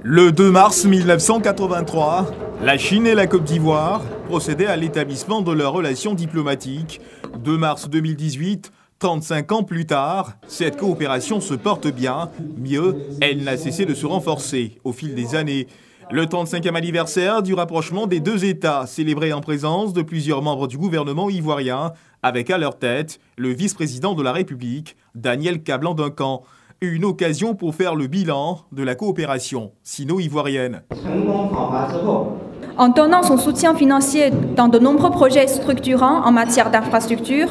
Le 2 mars 1983, la Chine et la Côte d'Ivoire procédaient à l'établissement de leurs relations diplomatiques. 2 mars 2018, 35 ans plus tard, cette coopération se porte bien. Mieux, elle n'a cessé de se renforcer au fil des années. Le 35e anniversaire du rapprochement des deux États, célébré en présence de plusieurs membres du gouvernement ivoirien, avec à leur tête le vice-président de la République, Daniel Kablan-Duncan. Une occasion pour faire le bilan de la coopération sino-ivoirienne. En donnant son soutien financier dans de nombreux projets structurants en matière d'infrastructure,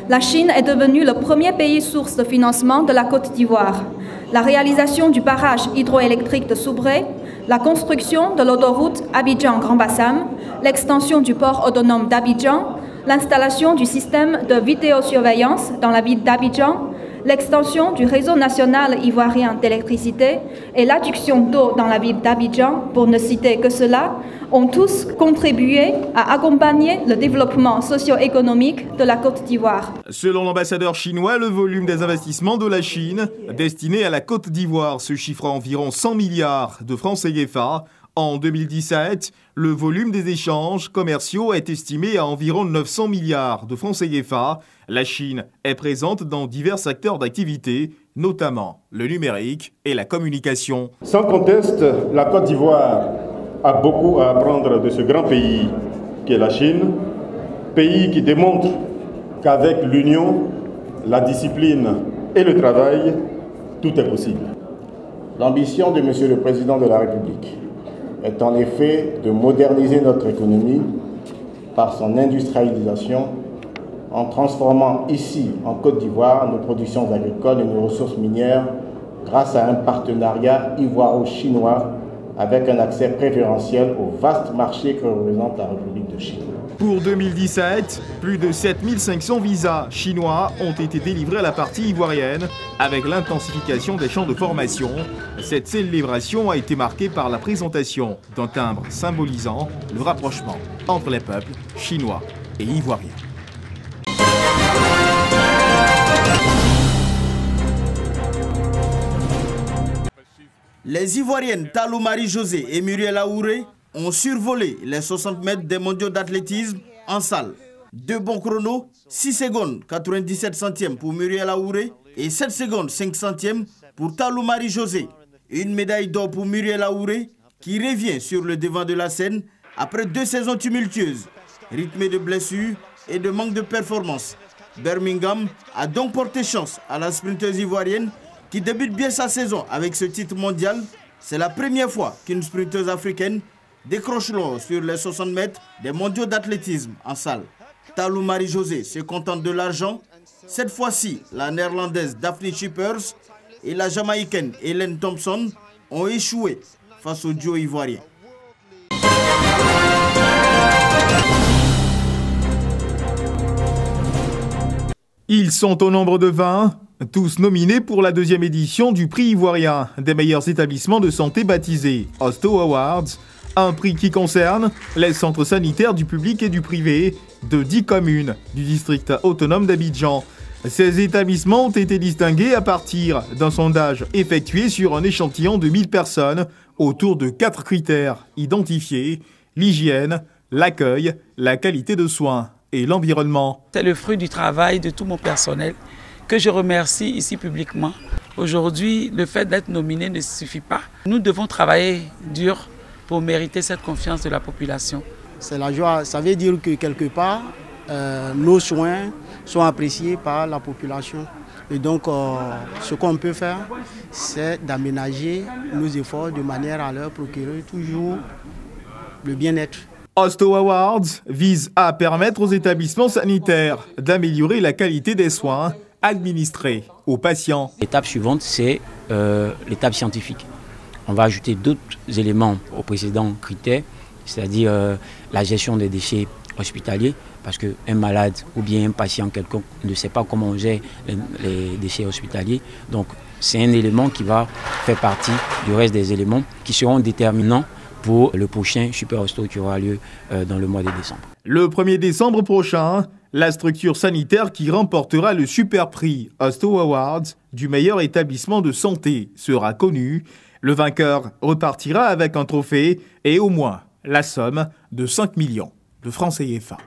la Chine est devenue le premier pays source de financement de la Côte d'Ivoire. La réalisation du barrage hydroélectrique de Soubré, la construction de l'autoroute Abidjan-Grand Bassam, l'extension du port autonome d'Abidjan, l'installation du système de vidéosurveillance dans la ville d'Abidjan, l'extension du réseau national ivoirien d'électricité et l'adduction d'eau dans la ville d'Abidjan, pour ne citer que cela, ont tous contribué à accompagner le développement socio-économique de la Côte d'Ivoire. Selon l'ambassadeur chinois, le volume des investissements de la Chine destinés à la Côte d'Ivoire se chiffre à environ 100 milliards de francs CFA. En 2017, le volume des échanges commerciaux est estimé à environ 900 milliards de francs CFA. La Chine est présente dans divers secteurs d'activité, notamment le numérique et la communication. Sans conteste, la Côte d'Ivoire a beaucoup à apprendre de ce grand pays qu'est la Chine, pays qui démontre qu'avec l'union, la discipline et le travail, tout est possible. L'ambition de Monsieur le Président de la République est en effet de moderniser notre économie par son industrialisation en transformant ici, en Côte d'Ivoire, nos productions agricoles et nos ressources minières grâce à un partenariat ivoiro-chinois avec un accès préférentiel au vaste marché que représente la République de Chine. Pour 2017, plus de 7500 visas chinois ont été délivrés à la partie ivoirienne avec l'intensification des champs de formation. Cette célébration a été marquée par la présentation d'un timbre symbolisant le rapprochement entre les peuples chinois et ivoiriens. Les Ivoiriennes Talou Marie-Josée et Muriel Aouré ont survolé les 60 mètres des mondiaux d'athlétisme en salle. Deux bons chronos, 6 secondes 97 centièmes pour Muriel Aouré et 7 secondes 5 centièmes pour Talou Marie-Josée. Une médaille d'or pour Muriel Aouré qui revient sur le devant de la scène après 2 saisons tumultueuses, rythmées de blessures et de manque de performance. Birmingham a donc porté chance à la sprinteuse ivoirienne qui débute bien sa saison avec ce titre mondial. C'est la première fois qu'une sprinteuse africaine décroche l'or sur les 60 mètres des mondiaux d'athlétisme en salle. Talou Marie-Josée se contente de l'argent. Cette fois-ci, la néerlandaise Daphne Schippers et la jamaïcaine Hélène Thompson ont échoué face au duo ivoirien. Ils sont au nombre de 20, tous nominés pour la 2e édition du prix ivoirien des meilleurs établissements de santé baptisé Hosto Awards, un prix qui concerne les centres sanitaires du public et du privé de 10 communes du district autonome d'Abidjan. Ces établissements ont été distingués à partir d'un sondage effectué sur un échantillon de 1000 personnes autour de 4 critères identifiés: l'hygiène, l'accueil, la qualité de soins et l'environnement. C'est le fruit du travail de tout mon personnel que je remercie ici publiquement. Aujourd'hui, le fait d'être nominé ne suffit pas. Nous devons travailler dur pour mériter cette confiance de la population. C'est la joie, ça veut dire que quelque part, nos soins sont appréciés par la population. Et donc, ce qu'on peut faire, c'est d'aménager nos efforts de manière à leur procurer toujours le bien-être. Hosto Awards vise à permettre aux établissements sanitaires d'améliorer la qualité des soins administrés aux patients. L'étape suivante, c'est l'étape scientifique. On va ajouter d'autres éléments aux précédents critères, c'est-à-dire la gestion des déchets hospitaliers, parce qu'un malade ou bien un patient quelconque ne sait pas comment on gère les déchets hospitaliers. Donc c'est un élément qui va faire partie du reste des éléments qui seront déterminants pour le prochain Super Hosto qui aura lieu dans le mois de décembre. Le 1er décembre prochain, la structure sanitaire qui remportera le super prix Hosto Awards du meilleur établissement de santé sera connue. Le vainqueur repartira avec un trophée et au moins la somme de 5 millions de francs CFA.